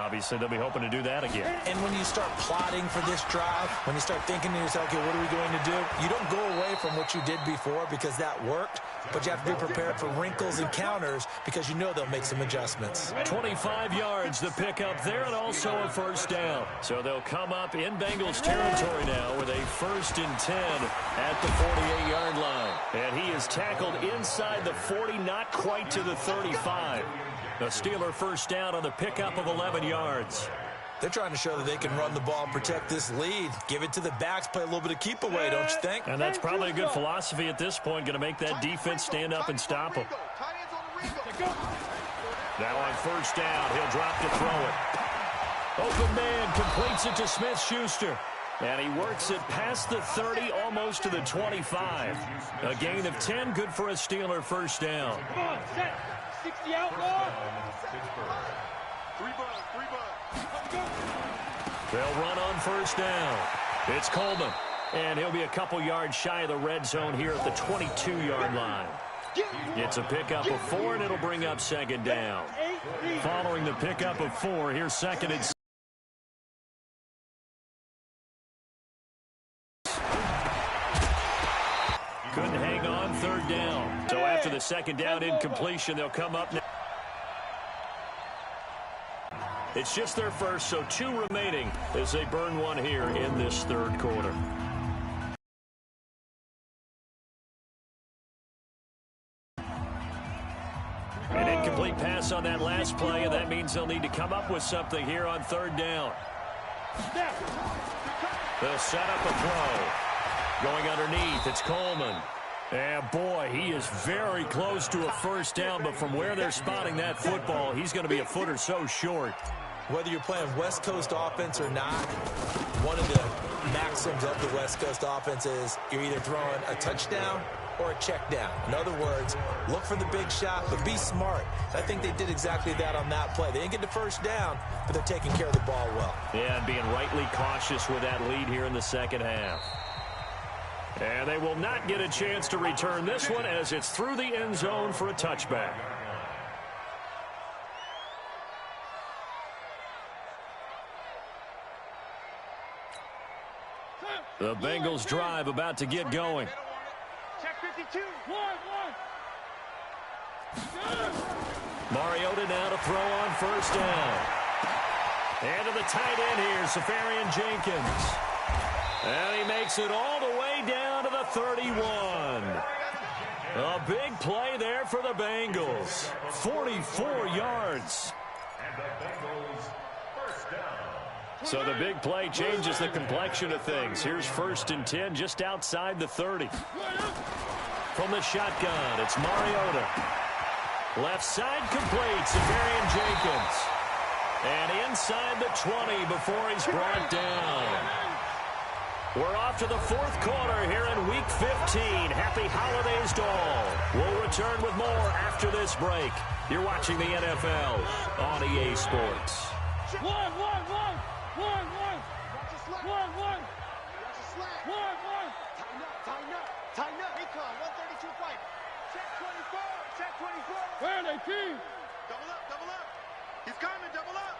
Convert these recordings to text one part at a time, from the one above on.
obviously they'll be hoping to do that again. And when you start plotting for this drive, when you start thinking to yourself, okay, what are we going to do? You don't go away from what you did before because that worked, but you have to be prepared for wrinkles and counters because you know they'll make some adjustments. 25 yards the pickup there, and also a first down. So they'll come up in Bengals territory now with a 1st and 10 at the 48-yard line. And he is tackled inside the 40, not quite to the 35. The Steeler first down on the pickup of 11 yards. They're trying to show that they can run the ball and protect this lead. Give it to the backs, play a little bit of keep away, don't you think? And that's probably a good philosophy at this point, going to make that defense stand up and stop them. Now on first down, he'll drop to throw it. Open man completes it to Smith-Schuster. And he works it past the 30, almost to the 25. A gain of 10, good for a Steeler first down. Come on, set. 60 outlaw. They'll run on first down. It's Coleman. And he'll be a couple yards shy of the red zone here at the 22-yard line. It's a pickup of 4, and it'll bring up second down. Following the pickup of 4, here's second and 6. Couldn't hang on, third down. So after the second down incompletion, they'll come up now. It's just their first, so 2 remaining as they burn one here in this third quarter. An incomplete pass on that last play, and that means they'll need to come up with something here on third down. They'll set up a throw. Going underneath, it's Coleman. And boy, he is very close to a first down, but from where they're spotting that football, he's going to be a foot or so short. Whether you're playing West Coast offense or not, one of the maxims of the West Coast offense is you're either throwing a touchdown or a check down. In other words, look for the big shot, but be smart. I think they did exactly that on that play. They didn't get the first down, but they're taking care of the ball well. Yeah, and being rightly cautious with that lead here in the second half. And they will not get a chance to return this one as it's through the end zone for a touchback. The Bengals drive about to get going. Check 52. 1. Mariota now to throw on first down. And to the tight end here, Safarian Jenkins. And he makes it all the way down to the 31. A big play there for the Bengals. 44 yards. So the big play changes the complexion of things. Here's 1st and 10 just outside the 30. From the shotgun, it's Mariota. Left side complete, Safarian Jenkins. And inside the 20 before he's brought down. We're off to the 4th quarter here in Week 15. Happy holidays to all. We'll return with more after this break. You're watching the NFL on EA Sports. 1. Tighten up. Recon, 132 fight. Check 24. Where are they, team? Double up. He's coming, double up.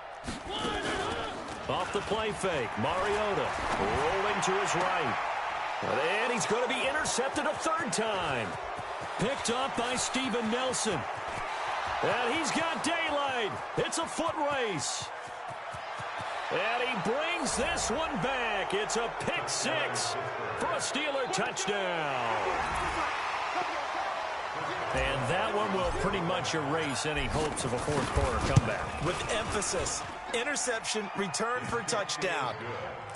Off the play fake, Mariota rolling to his right. And he's going to be intercepted a 3rd time. Picked up by Steven Nelson. And he's got daylight. It's a foot race. And he brings this one back. It's a pick 6 for a Steeler touchdown. And that one will pretty much erase any hopes of a 4th quarter comeback. With emphasis, interception, return for touchdown.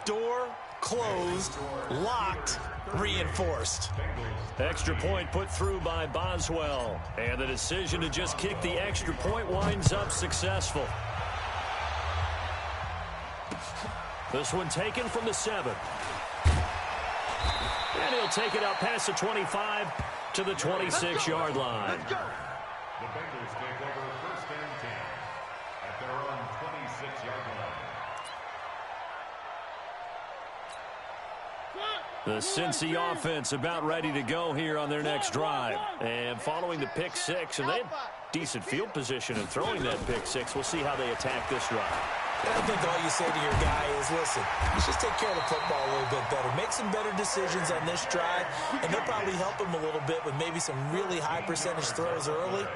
Door closed, locked, reinforced. Extra point put through by Boswell. And the decision to just kick the extra point winds up successful. This one taken from the 7. And he'll take it out past the 25 to the 26-yard line. The Bengals take over 1st and 10 at their own 26-yard line. The Cincy offense about ready to go here on their next drive. And following the pick 6, and they had decent field position in throwing that pick 6. We'll see how they attack this drive. And I think all you say to your guy is, listen, let's just take care of the football a little bit better. Make some better decisions on this drive, and they'll probably help him a little bit with maybe some really high percentage throws early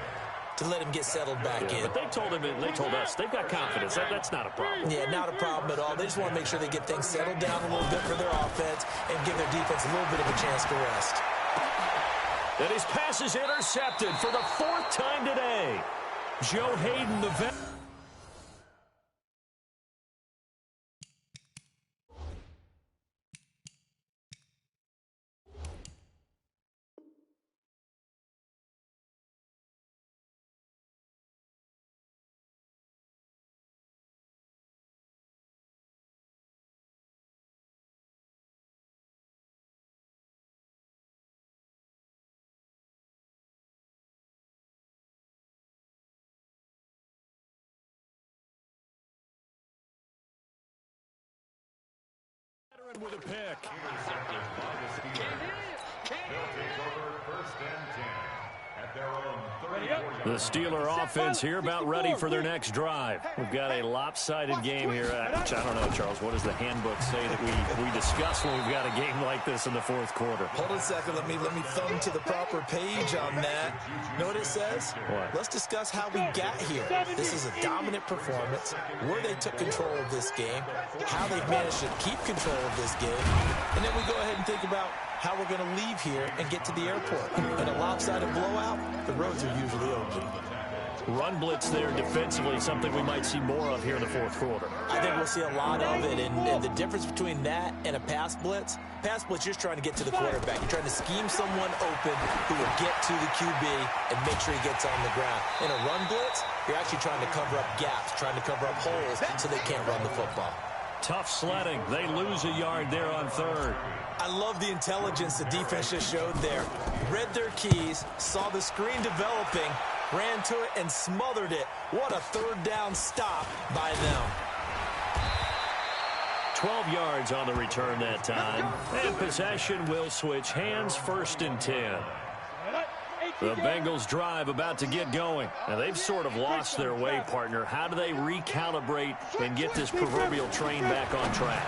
to let him get settled back in. But they told us, they've got confidence. That's not a problem. Yeah, not a problem at all. They just want to make sure they get things settled down a little bit for their offense and give their defense a little bit of a chance to rest. And his pass is intercepted for the 4th time today. Joe Hayden, the vet. With a pick. Intercepted by the Steelers. They'll take over 1st and 10 at their own 34-yard The Steeler offense here about ready for their next drive. We've got a lopsided game here. I don't know, Charles. What does the handbook say that we discuss when we've got a game like this in the 4th quarter? Hold on a second. Let me thumb to the proper page on that. Know what it says? What? Let's discuss how we got here. This is a dominant performance, where they took control of this game, how they've managed to keep control of this game, and then we go ahead and think about how we're going to leave here and get to the airport. In a lopsided blowout, the roads are usually open. Run blitz there defensively, something we might see more of here in the 4th quarter. I think we'll see a lot of it, and the difference between that and a pass blitz, you're just trying to get to the quarterback. You're trying to scheme someone open who will get to the QB and make sure he gets on the ground. In a run blitz, you're actually trying to cover up gaps, trying to cover up holes so they can't run the football. Tough sledding. They lose a yard there on 3rd. I love the intelligence the defense just showed there. Read their keys, saw the screen developing, ran to it, and smothered it. What a 3rd down stop by them. 12 yards on the return that time. And possession will switch hands, 1st and 10. The Bengals drive about to get going. Now, they've sort of lost their way, partner. How do they recalibrate and get this proverbial train back on track?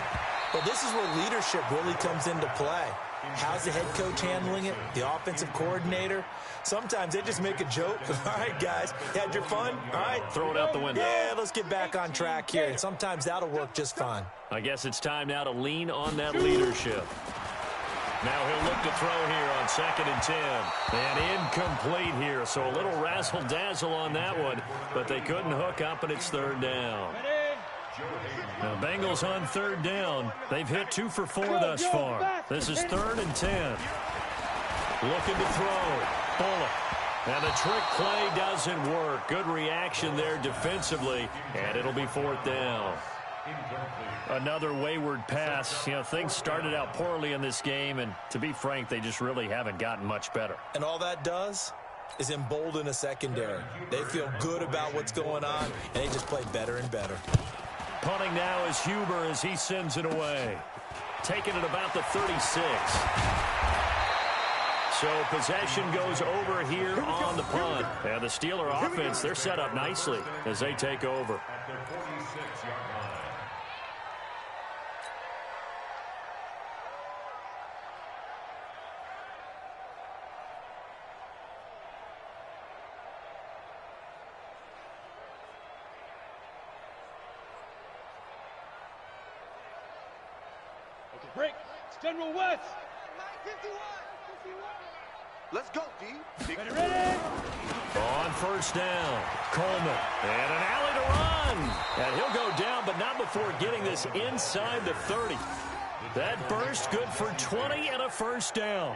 Well, this is where leadership really comes into play. How's the head coach handling it? The offensive coordinator? Sometimes they just make a joke. All right, guys, you had your fun? All right. Throw it out the window. Yeah, let's get back on track here. And sometimes that'll work just fine. I guess it's time now to lean on that leadership. Now he'll look to throw here on 2nd and 10. And incomplete here, so a little razzle-dazzle on that one. But they couldn't hook up, and it's 3rd down. Now, the Bengals on 3rd down. They've hit 2 for 4 thus far. This is 3rd and 10. Looking to throw. Bullock. And the trick play doesn't work. Good reaction there defensively, and it'll be 4th down. Another wayward pass. You know, things started out poorly in this game, and to be frank, they just really haven't gotten much better. And all that does is embolden a secondary. They feel good about what's going on, and they just play better and better. Punting now is Huber as he sends it away. Taking it about the 36. So possession goes over here on the punt. And the Steeler offense, they're set up nicely as they take over. at their 46-yard line. Okay, break. It's General West. 51. Let's go, D. Ready, ready. On 1st down, Coleman. And an alley to run. And he'll go down, but not before getting this inside the 30. That burst good for 20 and a 1st down.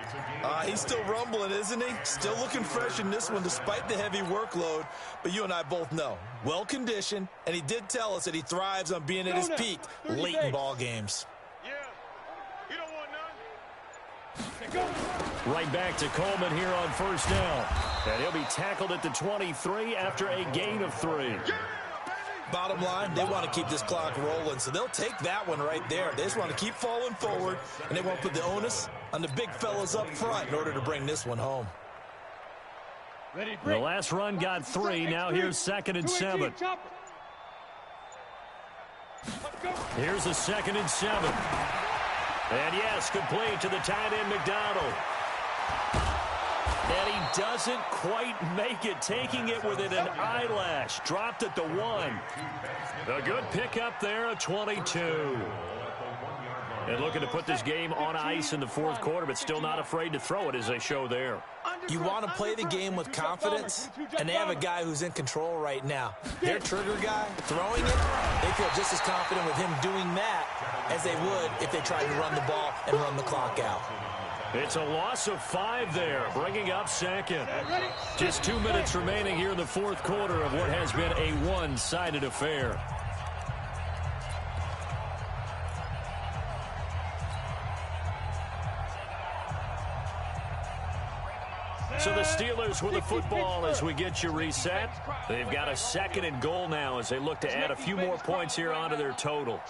He's still rumbling, isn't he? Still looking fresh in this one despite the heavy workload. But you and I both know, well-conditioned, and he did tell us that he thrives on being at his peak late in ball games. Yeah. You don't want none. Right back to Coleman here on 1st down. And he'll be tackled at the 23 after a gain of 3. Bottom line, they want to keep this clock rolling, so they'll take that one right there. They just want to keep falling forward, and they want to put the onus on the big fellas up front in order to bring this one home. The last run got 3. Now here's 2nd and 7. Here's a 2nd and 7. And yes, complete to the tight end, McDonald. And he doesn't quite make it, taking it within an eyelash. Dropped at the 1. A good pickup there, a 22. And looking to put this game on ice in the 4th quarter, but still not afraid to throw it as they show there. You want to play the game with confidence, and they have a guy who's in control right now. Their trigger guy, throwing it, they feel just as confident with him doing that as they would if they tried to run the ball and run the clock out. It's a loss of 5 there, bringing up 2nd. Just 2 minutes remaining here in the 4th quarter of what has been a one-sided affair. So the Steelers with the football as we get you reset. They've got a 2nd and goal now as they look to add a few more points here onto their total.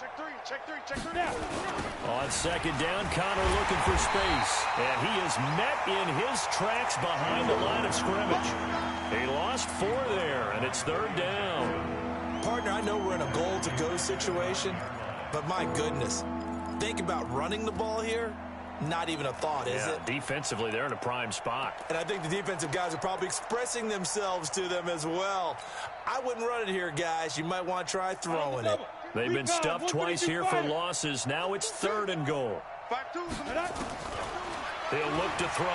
On 2nd down, Connor looking for space. And he is met in his tracks behind the line of scrimmage. He lost 4 there, and it's 3rd down. Partner, I know we're in a goal-to-go situation, but my goodness, think about running the ball here. Not even a thought, is it? Defensively, they're in a prime spot. And I think the defensive guys are probably expressing themselves to them as well. I wouldn't run it here, guys. You might want to try throwing it. They've been stuffed twice here for losses. Now it's 3rd and goal. He'll look to throw.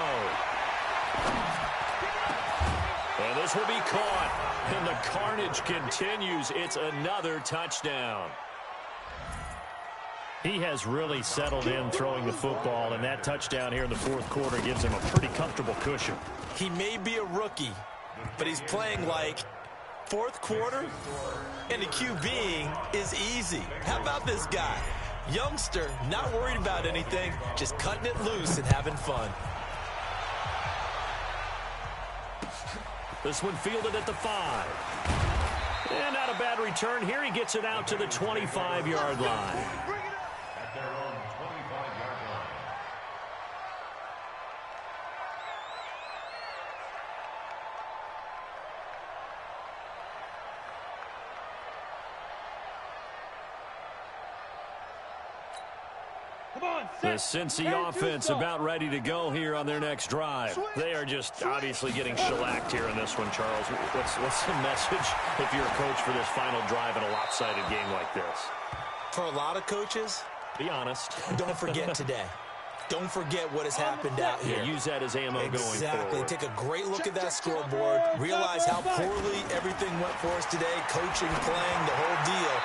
And this will be caught. And the carnage continues. It's another touchdown. He has really settled in throwing the football, and that touchdown here in the 4th quarter gives him a pretty comfortable cushion. He may be a rookie, but he's playing like 4th quarter, and the QBing is easy. How about this guy? Youngster, not worried about anything, just cutting it loose and having fun. This one fielded at the 5. And not a bad return here. He gets it out to the 25-yard line. The Cincy offense about ready to go here on their next drive. They are just obviously getting shellacked here in this one, Charles. What's the message if you're a coach for this final drive in a lopsided game like this? For a lot of coaches, be honest. Don't forget today. Don't forget what has happened out here. Yeah, use that as ammo going forward. Exactly. Take a great look at that scoreboard. Realize how poorly everything went for us today. Coaching, playing, the whole deal.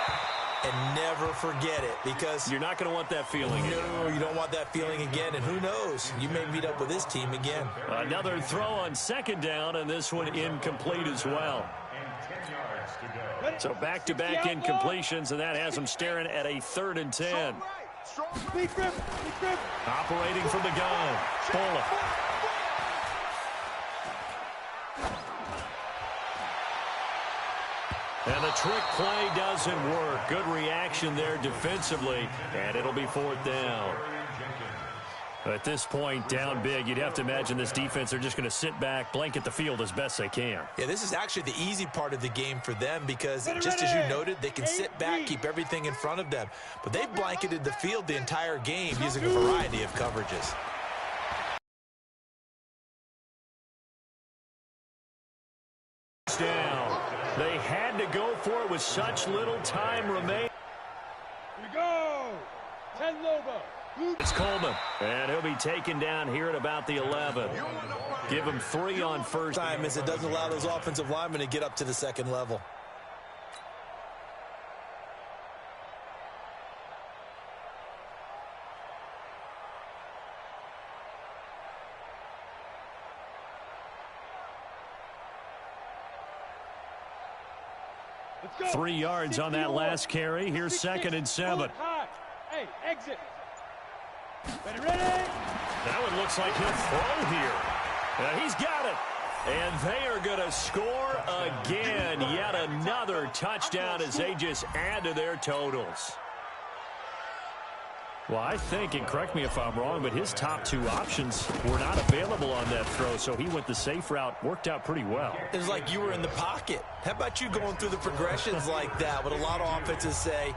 And never forget it, because you're not going to want that feeling. No, you don't want that feeling again. And who knows? You may meet up with this team again. Another throw on 2nd down, and this one incomplete as well. So back-to-back incompletions, and that has them staring at a 3rd and 10. Operating from the gun. Bullock. And the trick play doesn't work. Good reaction there defensively, and it'll be 4th down. At this point, down big, you'd have to imagine this defense are just going to sit back, blanket the field as best they can. Yeah, this is actually the easy part of the game for them because, just as you noted, they can sit back, keep everything in front of them. But they've blanketed the field the entire game using a variety of coverages. Down. They had to go for it with such little time remaining. Here we go. 10 Lobo. It's Coleman, and he'll be taken down here at about the 11. Give him 3 on first time as it doesn't allow those offensive linemen to get up to the 2nd level. Go. 3 yards on that last carry. Here's 2nd and 7. Hey, exit. Ready. That one looks like he'll throw here. He's got it. And they are going to score again. Yet another touchdown as they just add to their totals. Well, I think, and correct me if I'm wrong, but his top two options were not available on that throw, so he went the safe route. Worked out pretty well. It was like you were in the pocket. How about you going through the progressions like that? What a lot of offenses say,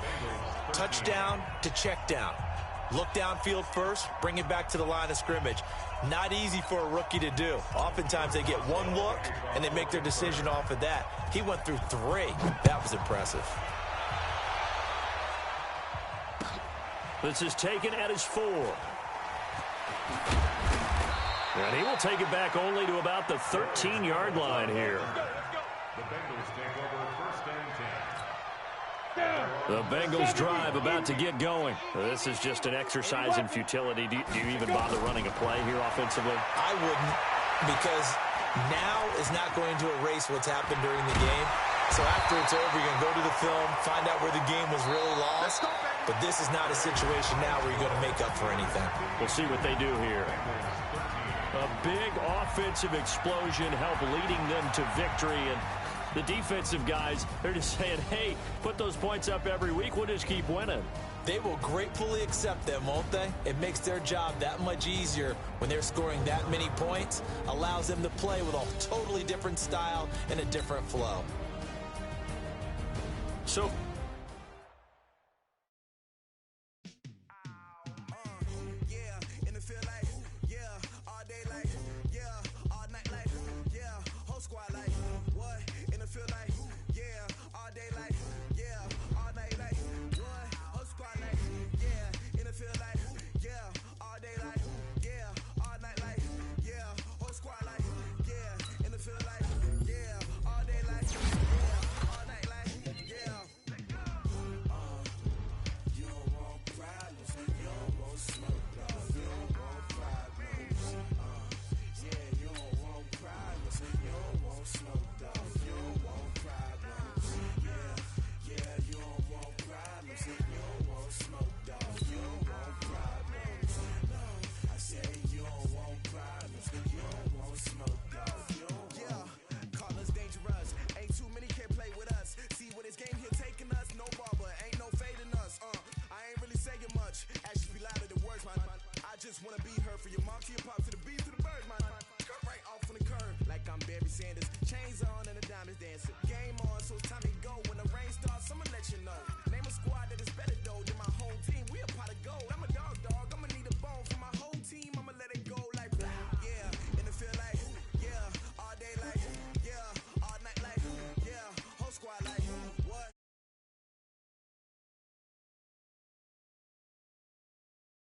touchdown to check down. Look downfield first, bring it back to the line of scrimmage. Not easy for a rookie to do. Oftentimes they get one look, and they make their decision off of that. He went through three. That was impressive. This is taken at his 4. And he will take it back only to about the 13-yard line here. The Bengals take over first and 10. The Bengals drive about to get going. This is just an exercise in futility. Do you even bother running a play here offensively? I wouldn't, because now is not going to erase what's happened during the game. So after it's over, you're going to go to the film, find out where the game was really lost. But this is not a situation now where you're going to make up for anything. We'll see what they do here. A big offensive explosion helped leading them to victory. And the defensive guys, they're just saying, hey, put those points up every week. We'll just keep winning. They will gratefully accept them, won't they? It makes their job that much easier when they're scoring that many points. Allows them to play with a totally different style and a different flow. So just wanna be her for your mom to your pop to the beat to the birds, man. Cut right off on the curb like I'm Barry Sanders. Chains on and the diamonds dancing. Game on, so it's time to go. When the rain starts, I'ma let you know.